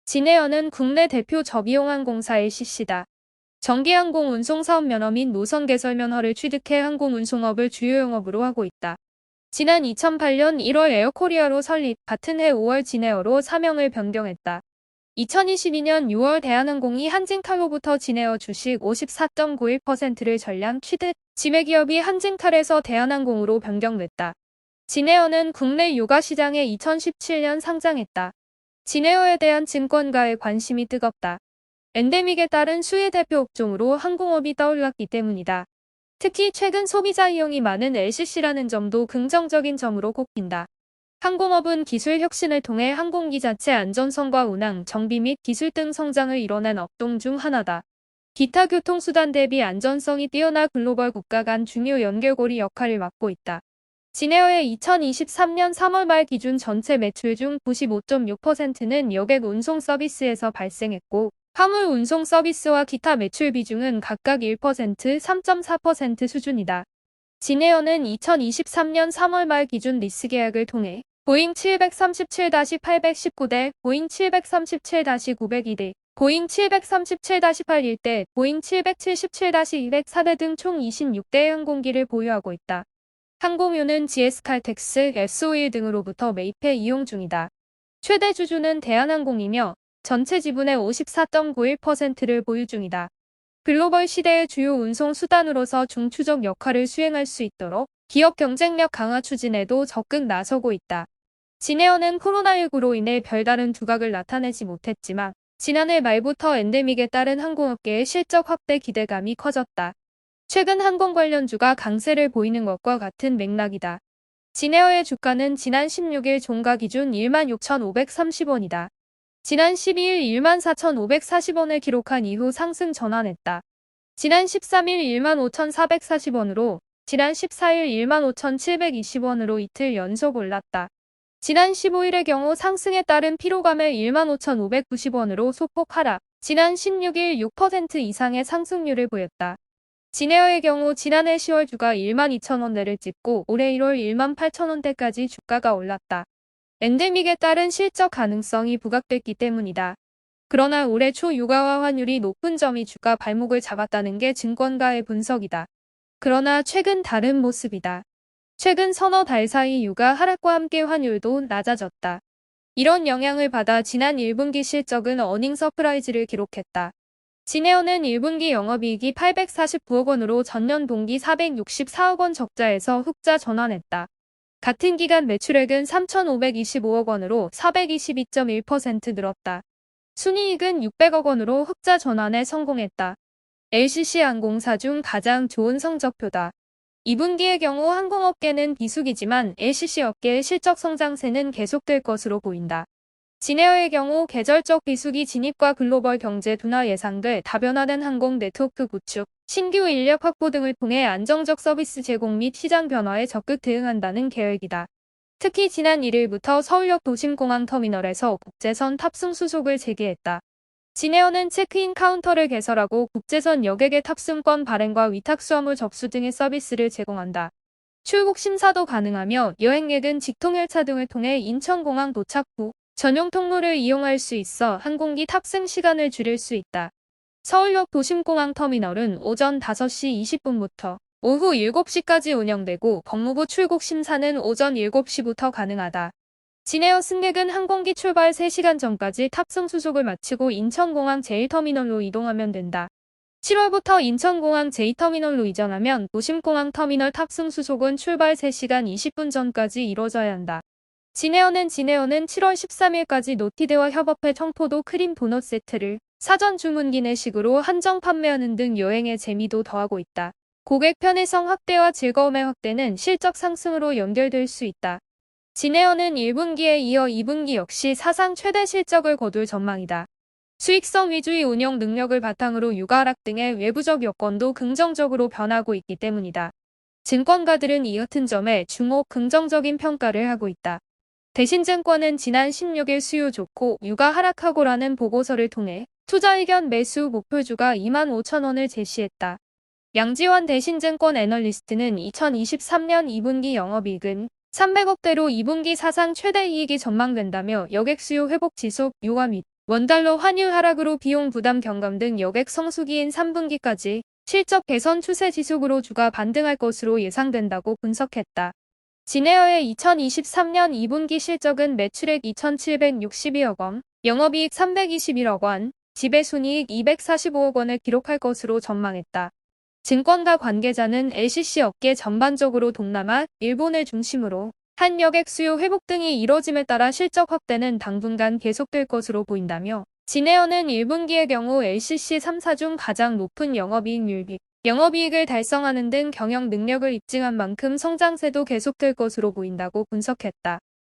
진에어는 국내 대표 저비용항공사 LCC다. 정기항공 운송사업 면허 및 노선 개설 면허를 취득해 항공운송업을 주요 영업으로 하고 있다. 지난 2008년 1월 에어코리아로 설립, 같은 해 5월 진에어로 사명을 변경했다. 2022년 6월 대한항공이 한진칼로부터 진에어 주식 54.91%를 전량 취득, 지매기업이 한진칼에서 대한항공으로 변경됐다. 진에어는 국내 유가 시장에 2017년 상장했다. 진에어에 대한 증권가의 관심이 뜨겁다. 엔데믹에 따른 수혜 대표 업종으로 항공업이 떠올랐기 때문이다. 특히 최근 소비자 이용이 많은 LCC라는 점도 긍정적인 점으로 꼽힌다. 항공업은 기술 혁신을 통해 항공기 자체 안전성과 운항, 정비 및 기술 등 성장을 이뤄낸 업종 중 하나다. 기타 교통수단 대비 안전성이 뛰어나 글로벌 국가 간 중요 연결고리 역할을 맡고 있다. 진에어의 2023년 3월 말 기준 전체 매출 중 95.6%는 여객 운송 서비스에서 발생했고, 화물 운송 서비스와 기타 매출 비중은 각각 1%, 3.4% 수준이다. 진에어는 2023년 3월 말 기준 리스 계약을 통해 보잉 737-819대, 보잉 737-902대, 보잉 737-81대, 보잉 777-204대 등 총 26대의 항공기를 보유하고 있다. 항공유는 GS칼텍스, S-오일 등으로부터 매입해 이용 중이다. 최대 주주는 대한항공이며 전체 지분의 54.91%를 보유 중이다. 글로벌 시대의 주요 운송 수단으로서 중추적 역할을 수행할 수 있도록 기업 경쟁력 강화 추진에도 적극 나서고 있다. 진에어는 코로나19로 인해 별다른 두각을 나타내지 못했지만 지난해 말부터 엔데믹에 따른 항공업계의 실적 확대 기대감이 커졌다. 최근 항공 관련주가 강세를 보이는 것과 같은 맥락이다. 진에어의 주가는 지난 16일 종가 기준 16,530원이다. 지난 12일 14,540원을 기록한 이후 상승 전환했다. 지난 13일 15,440원으로, 지난 14일 15,720원으로 이틀 연속 올랐다. 지난 15일의 경우 상승에 따른 피로감에 15,590원으로 소폭 하락, 지난 16일 6% 이상의 상승률을 보였다. 진에어의 경우 지난해 10월 주가 12,000원대를 찍고 올해 1월 18,000원대까지 주가가 올랐다. 엔데믹에 따른 실적 가능성이 부각됐기 때문이다. 그러나 올해 초 유가화 환율이 높은 점이 주가 발목을 잡았다는 게 증권가의 분석이다. 그러나 최근 다른 모습이다. 최근 서너 달 사이 유가 하락과 함께 환율도 낮아졌다. 이런 영향을 받아 지난 1분기 실적은 어닝 서프라이즈를 기록했다. 진에어는 1분기 영업이익이 849억 원으로 전년 동기 464억 원 적자에서 흑자 전환했다. 같은 기간 매출액은 3,525억 원으로 422.1% 늘었다. 순이익은 600억 원으로 흑자 전환에 성공했다. LCC 항공사 중 가장 좋은 성적표다. 2분기의 경우 항공업계는 비수기지만 LCC 업계의 실적 성장세는 계속될 것으로 보인다. 진에어의 경우 계절적 비수기 진입과 글로벌 경제 둔화 예상돼 다변화된 항공 네트워크 구축, 신규 인력 확보 등을 통해 안정적 서비스 제공 및 시장 변화에 적극 대응한다는 계획이다. 특히 지난 1일부터 서울역 도심공항터미널에서 국제선 탑승 수속을 재개했다. 진에어는 체크인 카운터를 개설하고 국제선 여객의 탑승권 발행과 위탁 수화물 접수 등의 서비스를 제공한다. 출국 심사도 가능하며 여행객은 직통열차 등을 통해 인천공항 도착 후 전용 통로를 이용할 수 있어 항공기 탑승 시간을 줄일 수 있다. 서울역 도심공항터미널은 오전 5시 20분부터 오후 7시까지 운영되고 법무부 출국 심사는 오전 7시부터 가능하다. 진에어 승객은 항공기 출발 3시간 전까지 탑승 수속을 마치고 인천공항 제1터미널로 이동하면 된다. 7월부터 인천공항 제2터미널로 이전하면 도심공항 터미널 탑승 수속은 출발 3시간 20분 전까지 이뤄져야 한다. 진에어는 7월 13일까지 노티드와 협업해 청포도 크림 도넛 세트를 사전 주문 기내식으로 한정 판매하는 등 여행의 재미도 더하고 있다. 고객 편의성 확대와 즐거움의 확대는 실적 상승으로 연결될 수 있다. 진에어는 1분기에 이어 2분기 역시 사상 최대 실적을 거둘 전망이다. 수익성 위주의 운영 능력을 바탕으로 유가 하락 등의 외부적 여건도 긍정적으로 변하고 있기 때문이다. 증권가들은 이 같은 점에 중옥 긍정적인 평가를 하고 있다. 대신증권은 지난 16일 수요 좋고 유가 하락하고라는 보고서를 통해 투자 의견 매수 목표주가 25,000원을 제시했다. 양지원 대신증권 애널리스트는 2023년 2분기 영업이익은 300억대로 2분기 사상 최대 이익이 전망된다며 여객 수요 회복 지속, 유가 및 원달러 환율 하락으로 비용 부담 경감 등 여객 성수기인 3분기까지 실적 개선 추세 지속으로 주가 반등할 것으로 예상된다고 분석했다. 진에어의 2023년 2분기 실적은 매출액 2,762억 원, 영업이익 321억 원, 지배순이익 245억 원을 기록할 것으로 전망했다. 증권가 관계자는 LCC 업계 전반적으로 동남아, 일본을 중심으로 한 여객 수요 회복 등이 이뤄짐에 따라 실적 확대는 당분간 계속될 것으로 보인다며 진에어는 1분기의 경우 LCC 3사 중 가장 높은 영업이익을 달성하는 등 경영 능력을 입증한 만큼 성장세도 계속될 것으로 보인다고 분석했다.